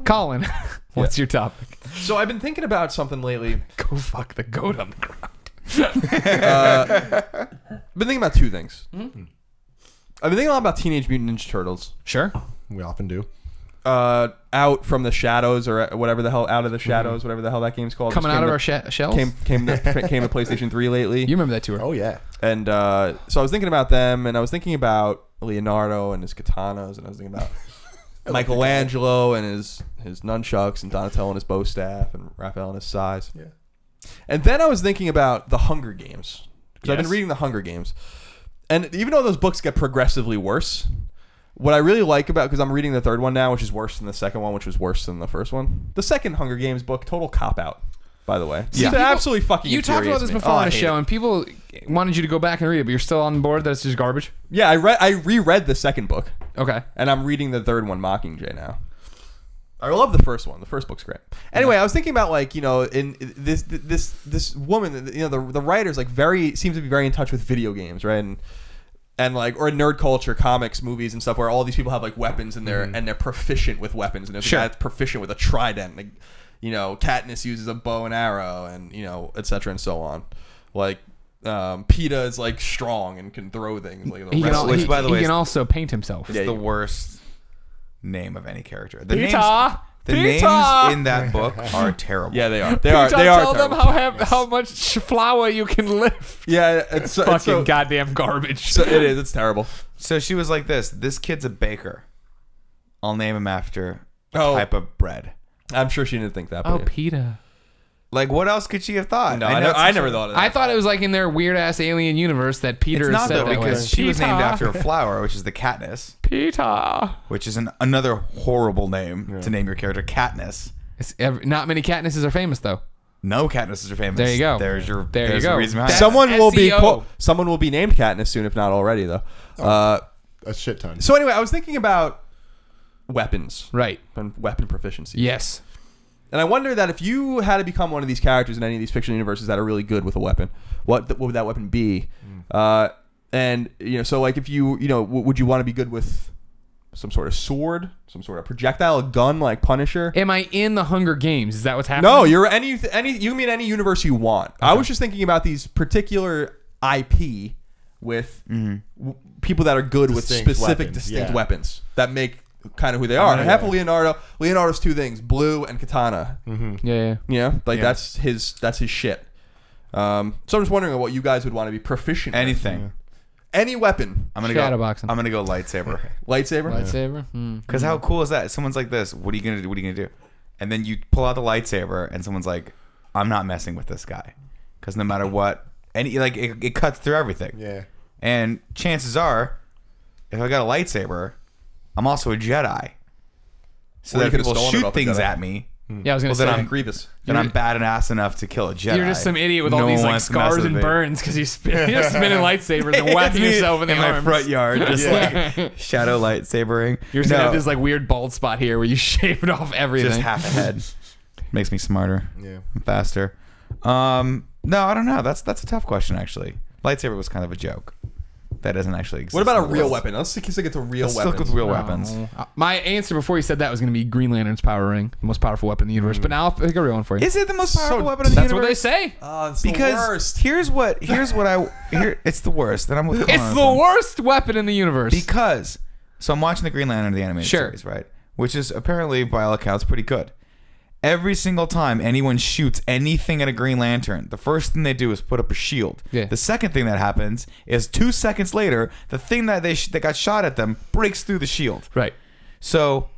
Colin, what's your topic? So I've been thinking about something lately. Go fuck the goat on the ground. Been thinking about two things. I've been thinking a lot about Teenage Mutant Ninja Turtles. Sure. We often do. Out from the shadows, or whatever the hell, out of the shadows, whatever the hell that game's called. Coming out of our shells? Came to PlayStation 3 lately. You remember that tour? Oh, yeah. And so I was thinking about them, and I was thinking about Leonardo and his katanas, and I was thinking about Michelangelo and his nunchucks, and Donatello and his bow staff, and Raphael and his sais. Yeah. And then I was thinking about the Hunger Games, because I've been Yes. reading the Hunger Games, and even though those books get progressively worse, what I really like about, because I'm reading the third one now, which is worse than the second one, which was worse than the first one. The second Hunger Games book, total cop out, by the way. Yeah. It absolutely fucking. You talked about this before on a show, and people wanted you to go back and read it, but you're still on board that it's just garbage. Yeah, I reread the second book. Okay. And I'm reading the third one, Mockingjay, now. I love the first one. The first book's great. Anyway, I was thinking about, like, you know, in this woman, you know, the writer's like seems to be very in touch with video games, right? And like, or nerd culture, comics, movies, and stuff, where all these people have like weapons, and they're proficient with weapons, and there's a guy that's proficient with a trident. Like, you know, Katniss uses a bow and arrow, and, you know, etc. and so on. Like, PETA is like strong and can throw things. Like, He by the way, can also paint himself. It's the worst name of any character. The PETA! names PETA! in that book are terrible. Yeah, they are. PETA, They are. Tell them terrible. how much flour you can lift. Yeah, it's Fucking goddamn garbage. So it is. It's terrible. So she was like this kid's a baker. I'll name him after a Oh. type of bread. I'm sure she didn't think that. Oh, But PETA. Like, what else could she have thought? no, know I it's never absurd. thought of that. I thought it was like in their weird ass alien universe that Peter It's not said though, that because way. she was named PETA. after a flower, which is the Katniss, PETA. which is another horrible name to name your character, Katniss. Not many Katnisses are famous though. No Katnisses are famous. There you go. There's There you there's go. the reason behind it. someone will be SEO. someone will be named Katniss soon, if not already, though. A shit ton. So anyway, I was thinking about weapons Right. and weapon proficiency. Yes. And I wonder that if you had to become one of these characters in any of these fictional universes that are really good with a weapon, what would that weapon be? And, you know, so like if you know, would you want to be good with some sort of sword, some sort of projectile, a gun like Punisher? Am I in the Hunger Games? Is that what's happening? No, you're any. You mean any universe you want. I was just thinking about these particular IP with people that are good with Distinct specific, weapons, distinct yeah. weapons that make kind of who they are. And I have a Leonardo. Leonardo's two things: blue and katana. Yeah. You know, like that's his shit. So I'm just wondering what you guys would want to be proficient. Anything. with. Any weapon. I'm gonna Shadowboxing. I'm gonna go lightsaber. Lightsaber. Lightsaber. Because how cool is that? Someone's like this. What are you gonna do? What are you gonna do? And then you pull out the lightsaber, and someone's like, "I'm not messing with this guy," because no matter what, it cuts through everything. Yeah. And chances are, if I got a lightsaber, I'm also a Jedi. So Or you that if could've people stolen it shoot off the things Jedi. at me, Yeah, I was gonna Well, then say. I'm Grievous. then I'm bad and ass enough to kill a Jedi. You're just some idiot with all No these one like wants to mess scars with and me. burns because you're spinning lightsabers and whacking It's me yourself in the my arms. front yard, just Yeah. like shadow lightsabering. You're just gonna have this like weird bald spot here where you shaved off everything. just half a head. Makes me smarter. Yeah. And faster. No, I don't know. That's a tough question actually. Lightsaber was kind of a joke. That doesn't actually exist. What about a in the real world. weapon? Let's stick it to real Let's weapons. stick with real weapons. My answer before you said that was going to be Green Lantern's power ring, the most powerful weapon in the universe. But now I'll pick a real one for you. Is it the most powerful So- weapon in the That's universe? what they say. It's Because the worst. here's what it's the worst. And I'm with Colin It's on the this one. worst weapon in the universe. Because so I'm watching the Green Lantern the animated Sure. series, right? Which is apparently by all accounts pretty good. Every single time anyone shoots anything at a Green Lantern, the first thing they do is put up a shield. Yeah. The second thing that happens is 2 seconds later, the thing that that got shot at them breaks through the shield. Right. So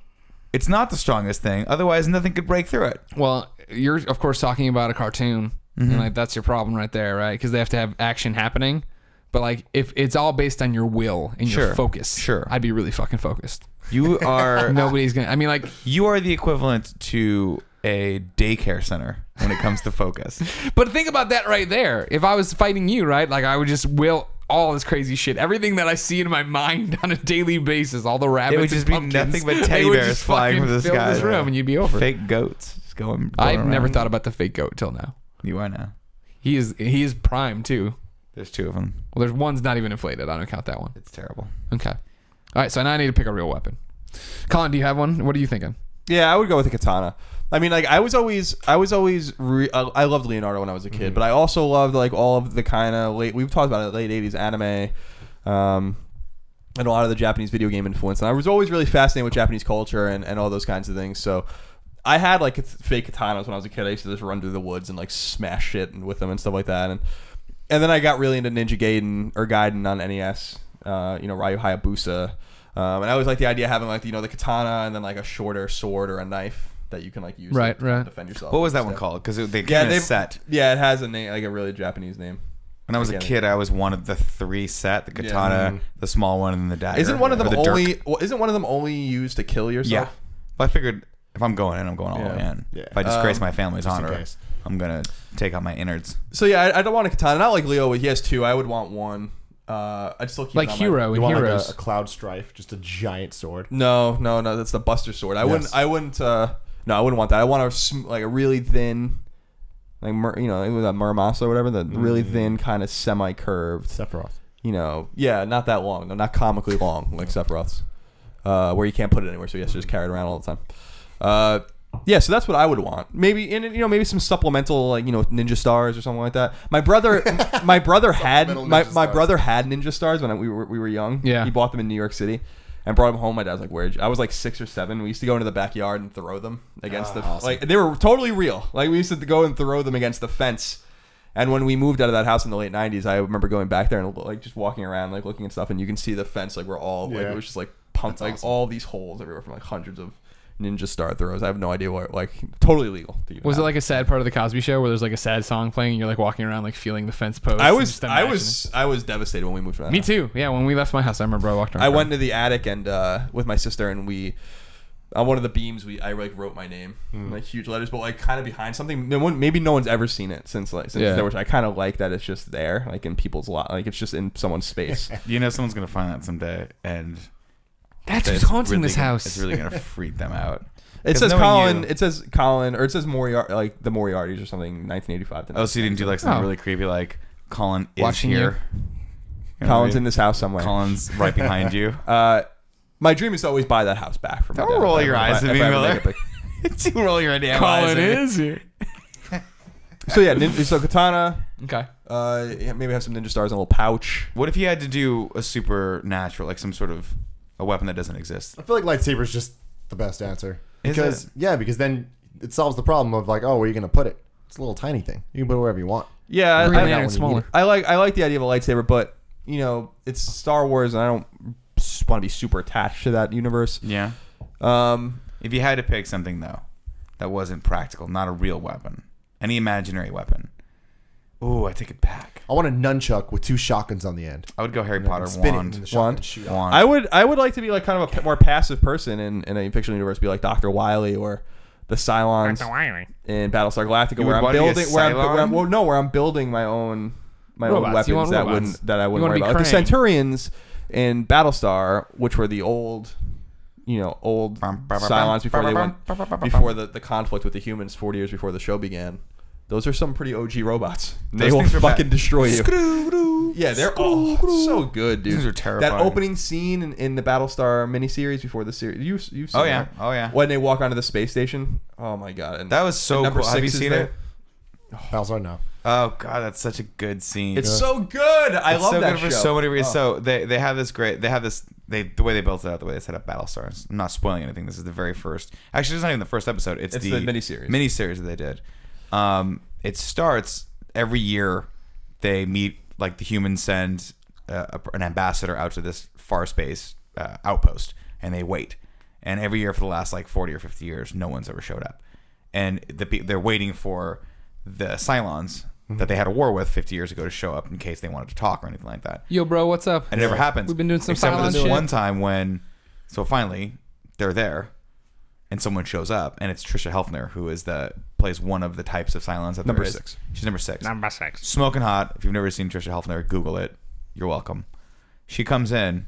it's not the strongest thing. Otherwise, nothing could break through it. Well, you're of course talking about a cartoon, and like that's your problem right there, right? Because they have to have action happening. But like, if it's all based on your will and your Sure. focus, Sure. I'd be really fucking focused. You are Nobody's gonna. I mean, like, you are the equivalent to a daycare center when it comes to focus. but think about that right there. If I was fighting you, right, like I would just will all this crazy shit, everything that I see in my mind on a daily basis, all the rabbits, It would just and be pumpkins, nothing but they teddy would bears just flying fucking from the fill sky. this room, and you'd be over. Fake goats just going I've never around. thought about the fake goat till now. You are now. He is prime too. There's 2 of them. Well, there's one's not even inflated. I don't count that one. It's terrible. Okay. All right. So now I need to pick a real weapon. Colin, do you have one? What are you thinking? Yeah, I would go with the katana. I mean, like I loved Leonardo when I was a kid, but I also loved like all of the kind of we've talked about it, late 80s anime, and a lot of the Japanese video game influence. And I was always really fascinated with Japanese culture and all those kinds of things. So I had like fake katanas when I was a kid. I used to just run through the woods and like smash shit with them and stuff like that. And then I got really into Ninja Gaiden on NES, Ryu Hayabusa. And I always like the idea of having like, the katana and then like a shorter sword or a knife that you can like use to defend yourself. What was that one called? Because they gave it a set. Yeah, it has a name, like a really Japanese name. When I was a kid, I always wanted the 3 set: the katana, the small one, and the dagger. Isn't one of them only used to kill yourself? Yeah. Well, I figured if I'm going in, I'm going all the way in. Yeah. If I disgrace my family's honor, I'm gonna take out my innards. So yeah, I don't want a katana. Not like Leo. He has 2. I would want 1. I'd still keep like it on Hero in Heroes. Like a cloud strife, just a giant sword. No, that's the Buster Sword. I wouldn't want that. I want a really thin, like with that Muramasa or whatever, the really thin kind of semi-curved Sephiroth. Not that long, not comically long like Sephiroth's, where you can't put it anywhere, so you have to just carry it around all the time. So that's what I would want. Maybe maybe some supplemental like ninja stars or something like that. My brother had my brother had ninja stars when we were young. Yeah, he bought them in New York City and brought them home. My dad's like, "Where'd you?" I was like 6 or 7. We used to go into the backyard and throw them against awesome. like they were totally real. Like we used to go and throw them against the fence. And when we moved out of that house in the late 90s, I remember going back there and like just walking around like looking at stuff, and you can see the fence like we're all like it was just like pumped like all these holes everywhere from like hundreds of ninja star throws. I have no idea what, like, totally legal. Was it like a sad part of the Cosby Show where there's like a sad song playing and you're like walking around like feeling the fence post? I was devastated when we moved from that Me house. too. Yeah, when we left my house, I remember I walked around. I went into the attic and with my sister, and we on one of the beams I like wrote my name like huge letters, but like kind of behind something. Maybe no one's ever seen it since there was. I kind of like that it's just there, like in people's lot, like it's just in someone's space. Someone's gonna find that someday, and that's who's haunting this house. It's really gonna freak them out. It says Colin. It says Colin, or it says Moriarty, like the Moriartys or something, 1985. Oh, so you didn't do like something really creepy, like Colin is watching here. Colin's in this house somewhere. Colin's right behind you. My dream is to always buy that house back from my dad. Don't roll your eyes at me, Miller. Don't roll your damn Colin eyes. is here. So yeah, so katana. Okay. Maybe have some ninja stars in a little pouch. What if you had to do a supernatural, like some sort of a weapon that doesn't exist? I feel like lightsaber is just the best answer. Because then it solves the problem of like, oh, where are you going to put it? It's a little tiny thing. You can put it wherever you want. Yeah, Green Lantern smaller. I like the idea of a lightsaber, but it's Star Wars, and I don't want to be super attached to that universe. Yeah. If you had to pick something though, that wasn't practical, not a real weapon, any imaginary weapon. Ooh, I take it back. I want a nunchuck with 2 shotguns on the end. I would go Harry Potter wand. Wand. I would like to be like kind of a more passive person in a fictional universe, be like Dr. Wily or the Cylons in Battlestar Galactica, where I'm building my own robots. weapons that I wouldn't worry about. Like the Centurions in Battlestar, which were the old Cylons before the conflict with the humans 40 years before the show began. Those are some pretty OG robots. They will fucking destroy you. Yeah, they're all so good, dude. These are terrifying. That opening scene in the Battlestar miniseries before the series. You've seen that? Oh yeah. When they walk onto the space station. Oh my god. And that was so cool. Have you seen it? Battlestar, no. Oh god, that's such a good scene. It's so good. I love that show. For so many reasons. So they have this great. They have this. The way they built it out, the way they set up Battlestar. I'm not spoiling anything. This is the very first. Actually, it's not even the first episode. It's the miniseries. Miniseries that they did. It starts every year. They meet, like the humans send an ambassador out to this far space outpost, and they wait. And every year for the last like 40 or 50 years, no one's ever showed up. And they're waiting for the Cylons that they had a war with 50 years ago to show up in case they wanted to talk or anything like that. Yo, bro, what's up? And it never happens. We've been doing some except for this shit. one time when, so finally they're there, and someone shows up, and it's Trisha Helfner, who plays one of the types of Cylons that number there is. 6. She's number 6. Number 6. Smoking hot. If you've never seen Trisha Helfner, Google it. You're welcome. She comes in.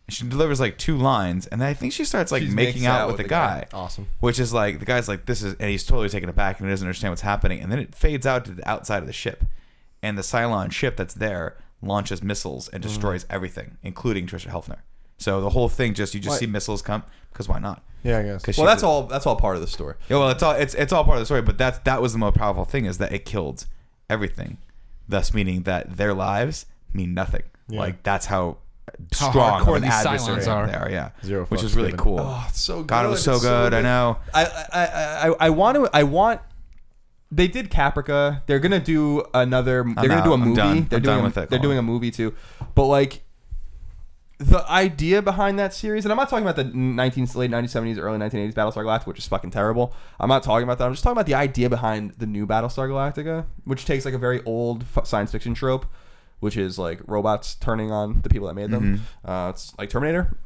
She delivers like 2 lines, and then I think she starts like making out with the guy. Awesome. Which is like, the guy's like, this is, and he's totally taken aback and he doesn't understand what's happening. And then it fades out to the outside of the ship, and the Cylon ship that's there launches missiles and destroys everything, including Trisha Helfner. So the whole thing you just see missiles come because why not? Yeah, I guess. Well, that's all part of the story. Yeah, well, it's all part of the story, but that was the most powerful thing, is that it killed everything, thus meaning that their lives mean nothing. Yeah. Like that's how strong of hardcore an these adversary Cylons are. they are. Yeah, Zero which fucks is really given. cool. Oh, it's so good. God, it was so good. I know. I want. They did Caprica. They're gonna do another. They're gonna do a movie. I'm They're done doing. with it, They're Colin. doing a movie too. But like, the idea behind that series, and I'm not talking about the late 1970s, early 1980s Battlestar Galactica, which is fucking terrible. I'm not talking about that. I'm just talking about the idea behind the new Battlestar Galactica, which takes like a very old science fiction trope, which is like robots turning on the people that made them. It's like Terminator.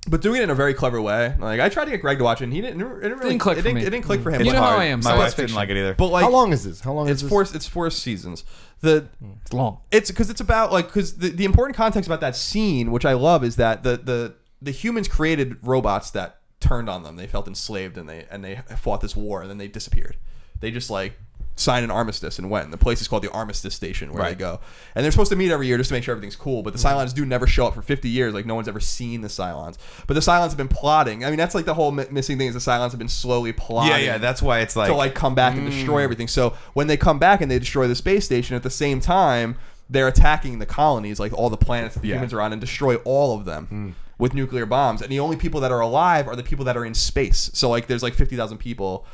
But doing it in a very clever way. Like I tried to get Greg to watch it, and he didn't. It didn't click for me. It didn't click for him. You It's know how hard. I am, My science wife didn't fiction. like it either. But like, How long is this? How long is it's this? It's 4 seasons. It's long. It's because it's about like because the important context about that scene, which I love, is that the humans created robots that turned on them. They felt enslaved, and they fought this war, and then they disappeared. They just like signed an armistice and went. And the place is called the Armistice Station, where they go. And they're supposed to meet every year just to make sure everything's cool. But the Cylons do never show up for 50 years. Like no one's ever seen the Cylons. But the Cylons have been plotting. I mean, that's like the whole missing thing is the Cylons have been slowly plotting. Yeah, that's why it's like To like come back and destroy everything. So when they come back and they destroy the space station, at the same time they're attacking the colonies, like all the planets that the humans are on, and destroy all of them with nuclear bombs. And the only people that are alive are the people that are in space. So like there's like 50,000 people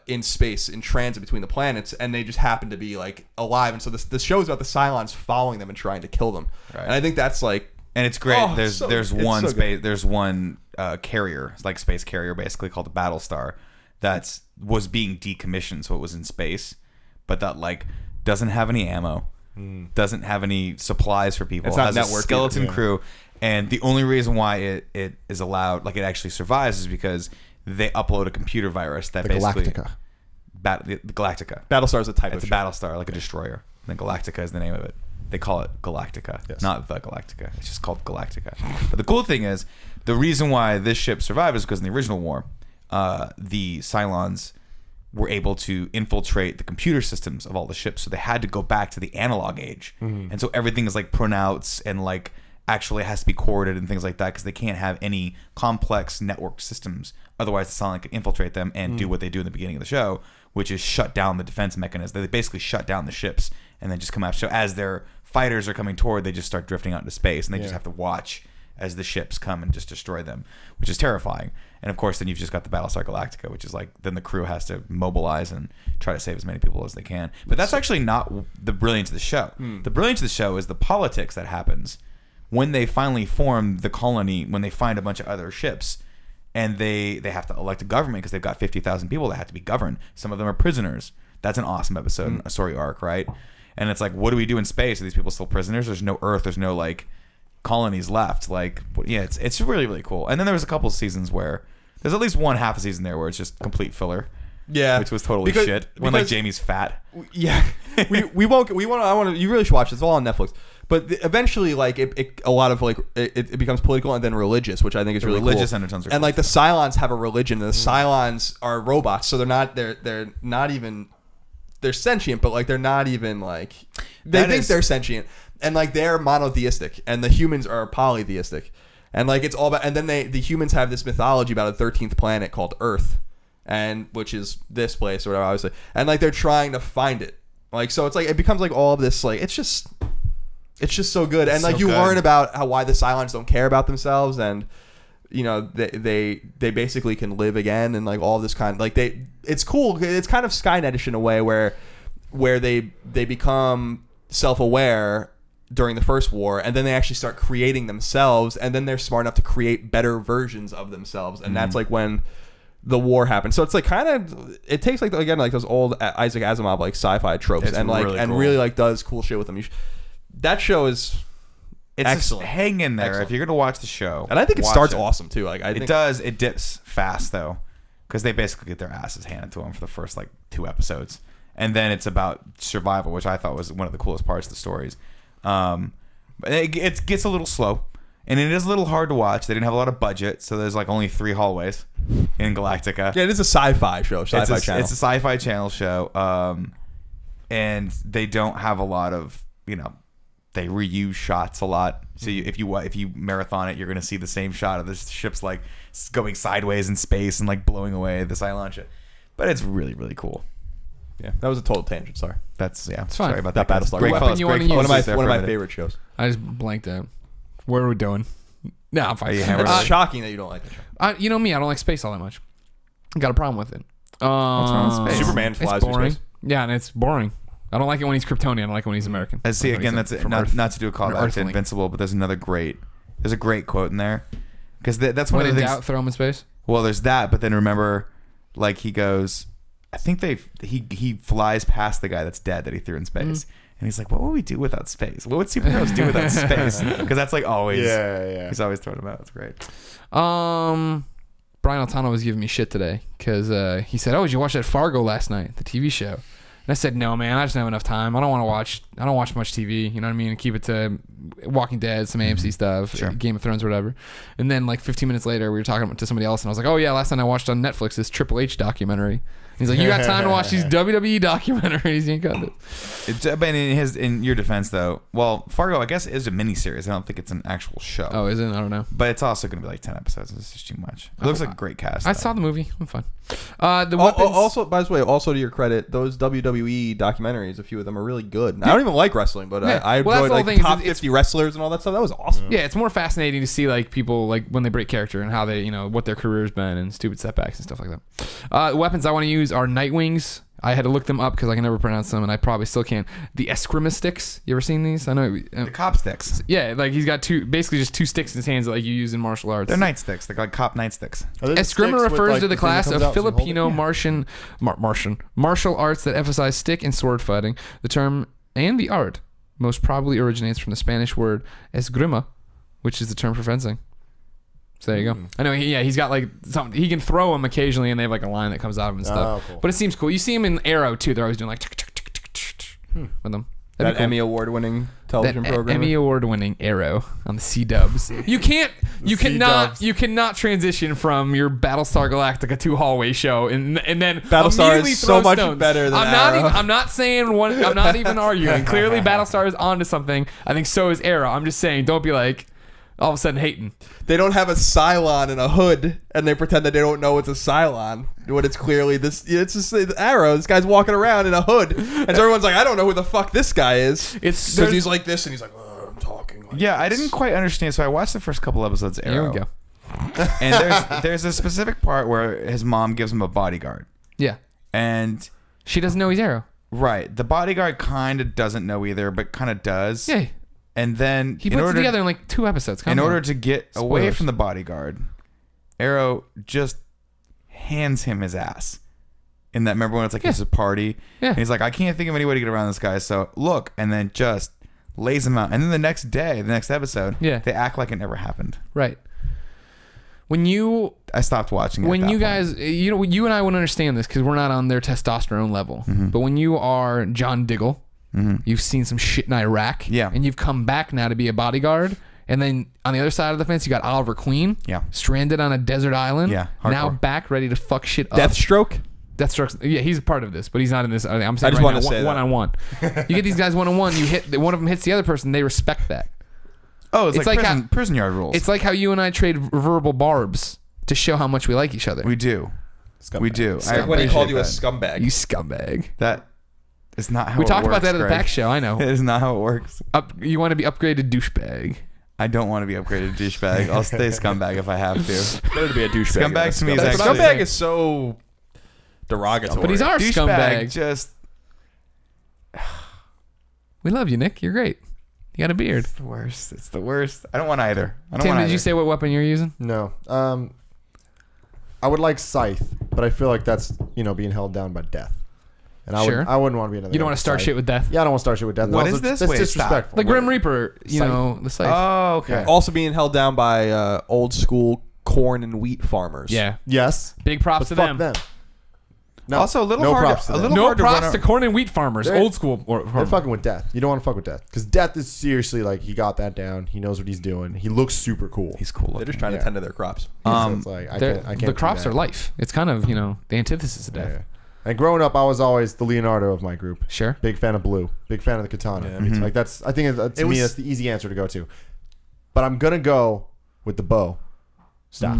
in space in transit between the planets, and they just happen to be like alive. And so this show is about the Cylons following them and trying to kill them. Right. And I think that's like, and it's great. Oh, there's it's one so space. There's one carrier, it's like space carrier, basically called the Battlestar, that was being decommissioned, so it was in space, but that like doesn't have any ammo, doesn't have any supplies for people. It's not has a networked skeleton either. crew, and the only reason why it is allowed, like it actually survives, is because they upload a computer virus that The basically Galactica. the Galactica. Battlestar is a type It's a of show. Battlestar, like a destroyer. And Galactica is the name of it. They call it Galactica, not the Galactica. It's just called Galactica. But the cool thing is, the reason why this ship survived is because in the original war, the Cylons were able to infiltrate the computer systems of all the ships, so they had to go back to the analog age. And so everything is like printouts and like actually has to be corded and things like that, because they can't have any complex network systems. Otherwise, the Cylon could infiltrate them and do what they do in the beginning of the show, which is shut down the defense mechanism. They basically shut down the ships and then just come out. So as their fighters are coming toward, they just start drifting out into space, and they just have to watch as the ships come and just destroy them, which is terrifying. And of course, then you've just got the Battlestar Galactica, which is like, then the crew has to mobilize and try to save as many people as they can. But that's actually not the brilliance of the show. The brilliance of the show is the politics that happens when they finally form the colony, when they find a bunch of other ships, and they have to elect a government because they've got 50,000 people that have to be governed. Some of them are prisoners. That's an awesome episode, a story arc, right? And it's like, what do we do in space? Are these people still prisoners? There's no Earth. There's no like colonies left. Like, yeah, it's really, really cool. And then there was a couple of seasons where there's at least one half a season there where it's just complete filler. Yeah, which was totally shit. When like Jamie's fat. Yeah, we won't. We want. I want to. You really should watch it. It's all on Netflix. But eventually, like a lot of like it becomes political and then religious, which I think is really religious cool. undertones are and like the Cylons have a religion, and the Cylons are robots, so they're not even they're sentient, but like they're not even like they think they're sentient, and like they're monotheistic, and the humans are polytheistic, and like it's all about. And then the humans have this mythology about a 13th planet called Earth, and which is this place or whatever, obviously, and like they're trying to find it. Like so, it's like it becomes like all of this like it's just so good, and like you learn about why the Cylons don't care about themselves, and you know they basically can live again, and like all this kind of like it's cool. It's kind of Skynet-ish in a way where they become self-aware during the first war, and then they actually start creating themselves, and then they're smart enough to create better versions of themselves, and that's like when the war happens. So it's like kind of it takes like again like those old Isaac Asimov like sci-fi tropes, it's and like really and cool. really like does cool shit with them. That show is excellent. Just hang in there. Excellent. If you're gonna watch the show, and I think it starts awesome too. Like I think it does. It dips fast though, because they basically get their asses handed to them for the first like 2 episodes, and then it's about survival, which I thought was one of the coolest parts of the stories. But it gets a little slow, and it is a little hard to watch. They didn't have a lot of budget, so there's like only 3 hallways in Galactica. Yeah, it is a sci-fi show. Sci-fi channel. It's a sci-fi channel show, and they don't have a lot of they reuse shots a lot. So if you marathon it, you're gonna see the same shot of the ship's like going sideways in space and like blowing away the Cylon ship. But it's really, really cool. Yeah, that was a total tangent. Sorry. That's It's fine. Sorry about That that. Battlestar. Great Weapon fellas, you great wanna use. fellas One of my there for a minute. favorite shows. I just blanked out. What are we doing? No, I'm fine. Are you hammered? It's shocking that you don't like the show. You know me, I don't like space all that much. Got a problem with it. What's wrong with space? Superman It's flies through boring. space. Yeah, and it's boring. I don't like it when he's Kryptonian. I don't like it when he's American. I see. I like Again, when he's that's from not, Earth. not to do a call An back to Earthling. Invincible, but there's a great quote in there because that's one When of in the things. doubt, throw him in space. Well, there's that, but then remember, like he goes, I think he flies past the guy that's dead that he threw in space, and he's like, "What would we do without space? What would superheroes do without space?" Because that's like always, he's always throwing about. It's great. Brian Altano was giving me shit today because he said, "Oh, did you watch that Fargo last night, the TV show?" And I said, "No, man, I just don't have enough time. I don't watch much TV. You know what I mean? Keep it to Walking Dead, some AMC stuff, Sure. Game of Thrones, or whatever." And then like 15 minutes later, we were talking to somebody else, and I was like, "Oh yeah, last night I watched on Netflix this Triple H documentary." And he's like, "You got time to watch these WWE documentaries? You ain't got it." But in your defense, though, well, Fargo, I guess, is a miniseries. I don't think it's an actual show. Oh, is it? I don't know. But it's also going to be like 10 episodes. It's just too much. It looks like a great cast. I though. saw the movie. I'm fine. The weapons. Also, by the way, also to your credit, those WWE documentaries, a few of them are really good. I don't even like wrestling, but Yeah. I Well, that's enjoyed the like whole thing, top is it's- 50 wrestlers and all that stuff. That was awesome. Yeah, it's more fascinating to see like people like when they break character and how they, you know, what their career's been and stupid setbacks and stuff like that. Weapons I want to use are Nightwings. I had to look them up because I can never pronounce them, and I probably still can't. The Eskrima sticks. You ever seen these? I know. The cop sticks. Yeah, like he's got basically just two sticks in his hands that like you use in martial arts. They're nightsticks. They're like cop nightsticks. Eskrima refers to the class comes of out, so you hold it? Filipino martial arts that emphasize stick and sword fighting. The term and the art most probably originates from the Spanish word esgrima, which is the term for fencing. So there you go. I know. He's got like something. He can throw them occasionally, and they have like a line that comes out of him and stuff. Oh, cool. But it seems cool. You see him in Arrow too. They're always doing like tick, tick, tick, tick, tick, with them. That'd That be cool. Emmy award-winning television That program. Emmy award-winning Arrow on the C-Dubs. You cannot transition from your Battlestar Galactica 2 hallway show and then Battlestar immediately is throw so much stones. better than I'm Arrow. not saying one. I'm not even arguing. Clearly, Battlestar is onto something. I think so is Arrow. I'm just saying, don't be like all of a sudden hating. They don't have a Cylon in a hood, and they pretend that they don't know it's a Cylon. When it's clearly this, it's just the Arrow. This guy's walking around in a hood, and so everyone's like, I don't know who the fuck this guy is. It's Because he's like this, and he's like, I'm talking like Yeah, I this." didn't quite understand. So I watched the first couple episodes of Here Arrow. we go. And there's a specific part where his mom gives him a bodyguard. Yeah, And she doesn't know he's Arrow. right, the bodyguard kind of doesn't know either, but kind of does. Yeah, And then he puts it together in like 2 episodes. Calm in down. order to get away Spoilers. from the bodyguard, Arrow just hands him his ass. In that, remember when it's like Yeah. it's a party? Yeah. And he's like, I can't think of any way to get around this guy. So look, and then just lays him out. And then the next day, the next episode, Yeah. they act like it never happened. Right. When you I stopped watching it. when at that you point. guys, you know, you and I would understand this because we're not on their testosterone level. But when you are John Diggle, you've seen some shit in Iraq, Yeah. and you've come back now to be a bodyguard, and then on the other side of the fence, you got Oliver Queen, Yeah. stranded on a desert island, Yeah, now hardcore. back ready to fuck shit up. Deathstroke. Deathstroke's, yeah, he's a part of this, but he's not in this. I'm saying I just right wanted now, to say one that. on one. You get these guys one on one. You hit one of them hits the other person. They respect that. Oh, it's It's like, like prison yard rules. It's like how you and I trade verbal barbs to show how much we like each other. we do. Scumbag. We do. I When he called you a appreciate scumbag. You scumbag. that. Is not how We it talked about works, that at the Greg. back show. I know. It is not how it works. You want to be upgraded douchebag. I don't want to be upgraded to douchebag. I'll stay scumbag if I have to. Better to be a douchebag. Scumbag than a to me is scumbag. actually- Scumbag is so derogatory. But he's our Douchebag scumbag. just We love you, Nick. You're great. You got a beard. the worst. It's the worst. I don't want either. I don't Tim, want did either. you say what weapon you're using? No. I would like Scythe, but I feel like that's, being held down by death. And Sure. I wouldn't want to be another. You don't guy want with to start Scythe. shit with death? Yeah, I don't want to start shit with death. What No, is this? That's Wait, stop. disrespectful. The Grim Reaper, you Scythe. know, the scythe. Oh, okay. Yeah. Also being held down by old school corn and wheat farmers. Yeah. Yes. Big props But to fuck them. No, Also, a little no hard. props to a them. little No hard to props run to corn and wheat farmers. They're- Old school. They're fucking with death. You don't want to fuck with death because death is seriously like he got that down. He knows what he's doing. He looks super cool. He's cool. They're just trying to Yeah. tend to their crops. So it's like, I can't the do crops that. are life. It's kind of, the antithesis of Yeah, death. yeah. And growing up, I was always the Leonardo of my group. Sure. Big fan of blue. Big fan of the katana. Yeah, me too. Like that's, I think to me that's the easy answer to go to. But I'm gonna go with the bow staff.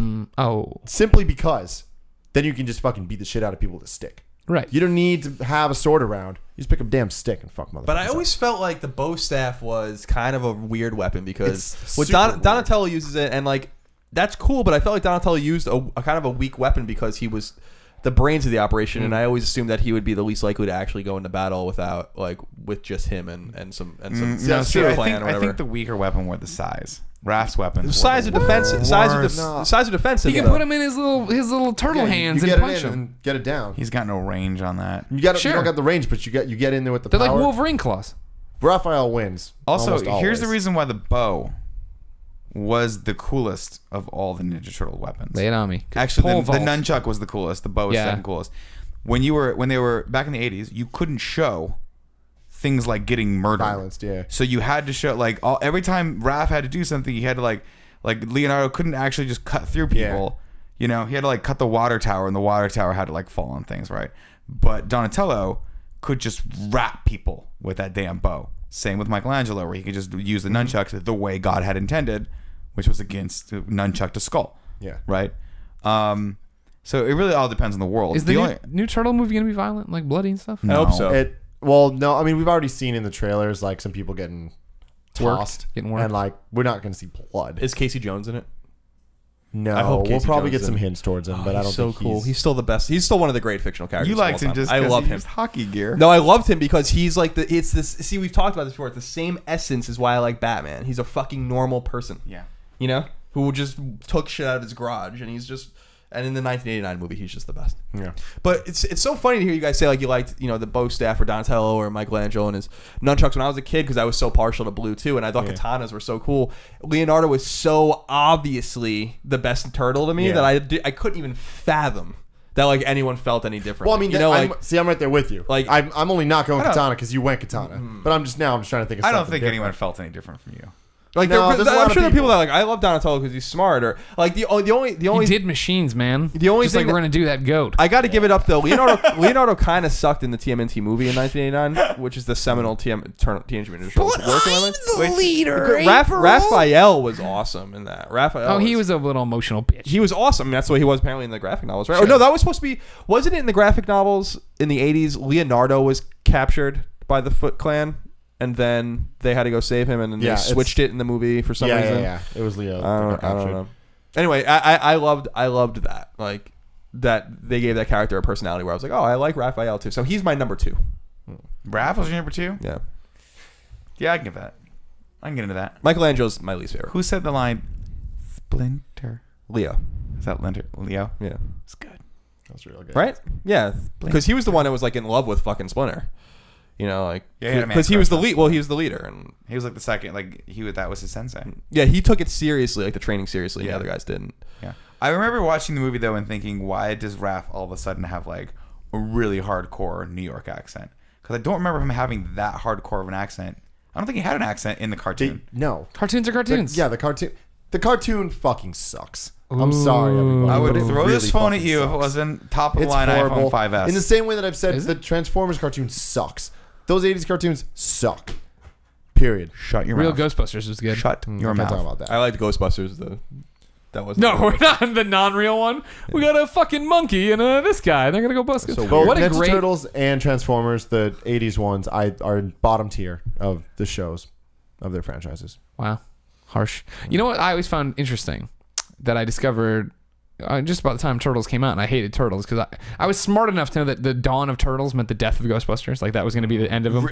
Simply because then you can just fucking beat the shit out of people with a stick. Right. You don't need to have a sword around. You just pick up a damn stick and fuck motherfuckers. But I always felt like the bow staff was kind of a weird weapon because It's Donatello uses it, and like that's cool. But I felt like Donatello used a kind of a weak weapon because he was the brains of the operation, and I always assumed that he would be the least likely to actually go into battle with just him and some I plan. think the weaker weapon were the size. Raph's weapons. Size of defense. Size of defense. He can put him in his little turtle hands and punch him. And get it down. He's got no range on that. You don't got the range, but you get in there with the They're power. like Wolverine claws. Raphael wins. Also, here's the reason why the bow was the coolest of all the Ninja Turtle weapons. Lay it on me. Actually, the nunchuck was the coolest. The bow was second coolest. When they were back in the 80s, you couldn't show things like getting murdered. Violence, yeah. So you had to show every time Raph had to do something, he had to like Leonardo couldn't actually just cut through people. You know, he had to cut the water tower, and the water tower had to fall on things, right? But Donatello could just wrap people with that damn bow. Same with Michelangelo, where he could just use the nunchucks the way God had intended, which was against nunchuck to skull. Yeah. Right? So it really all depends on the world. Is the new Turtle movie going to be violent, like bloody and stuff? I hope so. Well, no. I mean, we've already seen in the trailers some people getting tossed, getting worked. and we're not going to see blood. Is Casey Jones in it? No, I hope we'll Casey probably Jones get some in. hints towards him, but I don't so think cool. He's still the best. He's still one of the great fictional characters. You liked of all him time. just I because love he him. used hockey gear. No, I loved him because he's it's this. See, we've talked about this before. It's the same essence is why I like Batman. He's a fucking normal person. Yeah. You know, who just took shit out of his garage, and he's just. And in the 1989 movie, he's just the best. Yeah. But it's so funny to hear you guys say you liked the bow staff or Donatello or Michelangelo and his nunchucks when I was a kid because I was so partial to blue too, and I thought katanas were so cool. Leonardo was so obviously the best turtle to me that I couldn't even fathom that anyone felt any different. Well, I mean, I'm right there with you. I'm only not going katana because you went katana, but I'm just trying to think of. I don't think anyone felt any different from you. I'm sure there are people that I love Donatello because he's smart, or the only he did machines, man. The only just thing we're gonna do that goat. I got to give it up though. Leonardo kind of sucked in the TMNT movie in 1989, which is the seminal Teenage Mutant Ninja Turtles. The leader. Raphael was awesome in that. Raphael. He was a little emotional bitch. He was awesome. That's what he was apparently in the graphic novels, right? Sure. Oh no, that was supposed to be. Wasn't it in the graphic novels in the 80s? Leonardo was captured by the Foot Clan. And then they had to go save him, and then they switched it in the movie for some reason. Yeah, it was Leo. I don't know. Anyway, I loved that. That they gave that character a personality where I was like, oh, I like Raphael too. So he's my number 2. Raph was your number 2? Yeah. Yeah, I can give that. I can get into that. Michelangelo's my least favorite. Who said the line, Splinter? Leo. Is that Leo? Yeah. It's good. That's real good. Right? Yeah. Because he was the one that was in love with fucking Splinter. Because he was the lead. Well, he was the leader, and he was the second. That was his sensei. Yeah, he took it seriously, the training seriously. Yeah. The other guys didn't. Yeah, I remember watching the movie though and thinking, why does Raph all of a sudden have a really hardcore New York accent? Because I don't remember him having that hardcore of an accent. I don't think he had an accent in the cartoon. No, cartoons are cartoons. The cartoon fucking sucks. I'm sorry, everybody. I would throw this phone at you if it wasn't top of the line iPhone 5S. In the same way that I've said the Transformers cartoon sucks. Those 80s cartoons suck. Period. Shut your Real mouth. Ghostbusters was good. Shut your mouth. Talk about that. I liked Ghostbusters. That was we're not the non-real one. We got a fucking monkey and this guy. They're gonna go bust. So what Ninja Turtles and Transformers, the 80s ones, are in bottom tier of the shows of their franchises. Wow, harsh. You know what I always found interesting that I discovered just about the time Turtles came out, and I hated Turtles because I was smart enough to know that the dawn of Turtles meant the death of Ghostbusters. That was going to be the end of them.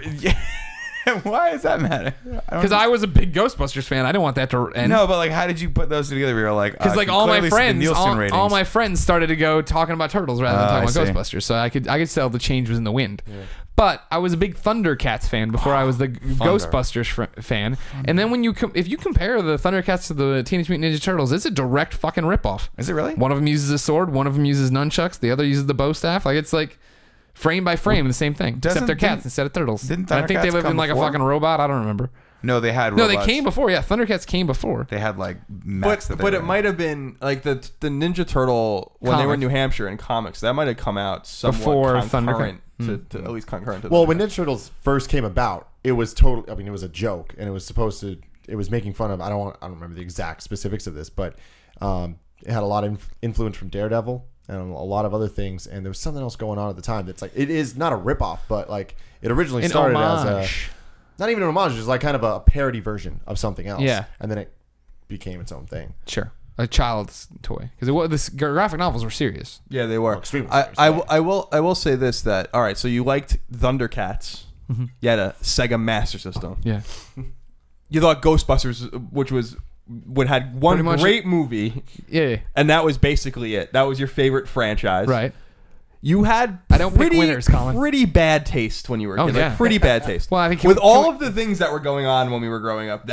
Why does that matter? Because I was a big Ghostbusters fan. I didn't want that to end. No, but how did you put those together? You're because all my friends started to go talking about Turtles rather than talking about Ghostbusters. So I could tell the change was in the wind. Yeah. But I was a big Thundercats fan before I was the Ghostbusters fan. And then if you compare the Thundercats to the Teenage Mutant Ninja Turtles, it's a direct fucking ripoff. Is it really? One of them uses a sword, one of them uses nunchucks, the other uses the bow staff. It's frame by frame the same thing, except they're cats instead of turtles. I think they live in a fucking robot. I don't remember. No, they had No, robots. they came before. Yeah, Thundercats came before. They had like mechs But it might have been like the Ninja Turtle when they were in New Hampshire in comics. That might have come out somewhat Before concurrent to at least concurrent to. Well, when Ninja Turtles first came about, it was totally. I mean, it was a joke, and it was supposed to. It was making fun of. I don't remember the exact specifics of this, but it had a lot of influence from Daredevil and a lot of other things. And there was something else going on at the time that's like it is not a ripoff, but like it originally started as a. Not even an homage, it was like kind of a parody version of something else. Yeah. And then it became its own thing. Sure. A child's toy. Because the graphic novels were serious. Yeah, they were. Oh, extremely I will say this, that all right, so you liked Thundercats. Mm-hmm. You had a Sega Master System. Yeah. You thought Ghostbusters, which had one great movie. Yeah. And that was basically it. That was your favorite franchise. Right. You had I don't pick winners, Colin. pretty bad taste when you were a kid. yeah. Like, pretty bad taste. Well, I think with all of the things that were going on when we were growing up,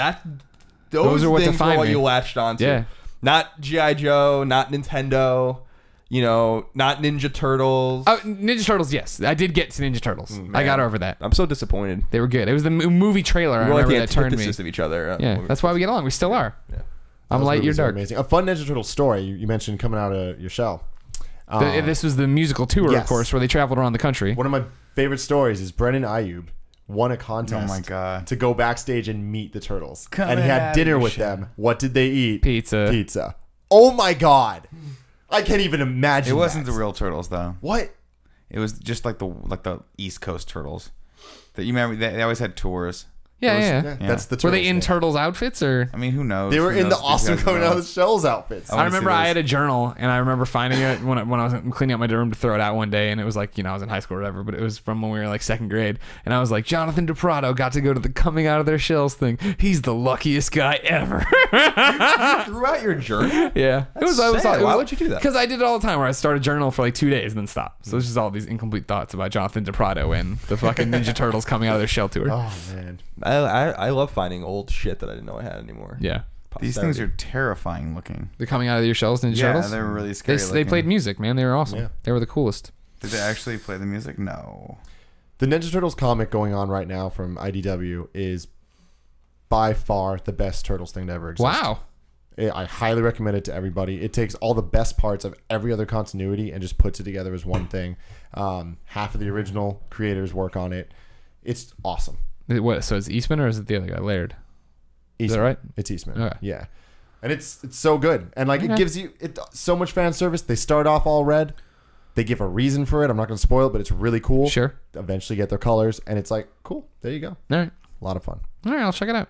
those are what things defined were what me. you latched onto. Yeah. Not G.I. Joe, not Nintendo, not Ninja Turtles. Oh, Ninja Turtles, yes. I did get to Ninja Turtles. I got over that. I'm so disappointed. They were good. It was the movie trailer. I We're like remember the that turned me. antithesis of each other. Yeah, that's why we get along. We still are. Yeah. I'm Those light, you're movies are dark. Amazing. A fun Ninja Turtle story you mentioned coming out of your shell. This was the musical tour, yes. of course, where they traveled around the country. One of my favorite stories is Brennan Ayub won a contest Oh my God. to go backstage and meet the Turtles. Coming and he out had of dinner your with shell. them. What did they eat? Pizza. Pizza. Oh my God. I can't even imagine It wasn't that. the real turtles though. What? It was just like the East Coast turtles. That you remember? They always had tours. Yeah, Those- yeah. Yeah. That's the Were Turtles they in thing. Turtles outfits or? I mean, who knows? They were Who in the knows? These awesome guys coming know. out of the shells outfits. I remember I had a journal, and I remember finding it when I was cleaning up my room to throw it out one day, and it was like, I was in high school or whatever, but it was from when we were like second grade, and I was like, Jonathan DePrado got to go to the coming out of their shells thing. He's the luckiest guy ever. You threw out your journal? Yeah. sad. Why would you do that? Because I did it all the time where I start a journal for like 2 days and then stop. So it's just all these incomplete thoughts about Jonathan DePrado and the fucking Ninja Turtles coming out of their shell tour. Oh, man. I love finding old shit that I didn't know I had anymore. Yeah. These things are terrifying looking. They're coming out of your shells, Ninja Yeah, Turtles? they were really They, scary. they played music, man. They were awesome. Yeah. They were the coolest. Did they actually play the music? No. The Ninja Turtles comic going on right now from IDW is by far the best Turtles thing to ever exist. Wow. I highly recommend it to everybody. It takes all the best parts of every other continuity and just puts it together as one thing. Half of the original creators work on it. It's awesome. What? So it's Eastman or is it the other guy, Laird? Eastman. Is that right? It's Eastman. Okay. Yeah. And it's so good. And like Okay. it gives you so much fan service. They start off all red. They give a reason for it. I'm not going to spoil it, but it's really cool. Sure. Eventually get their colors and it's like, cool. There you go. All right. A lot of fun. All right, I'll check it out.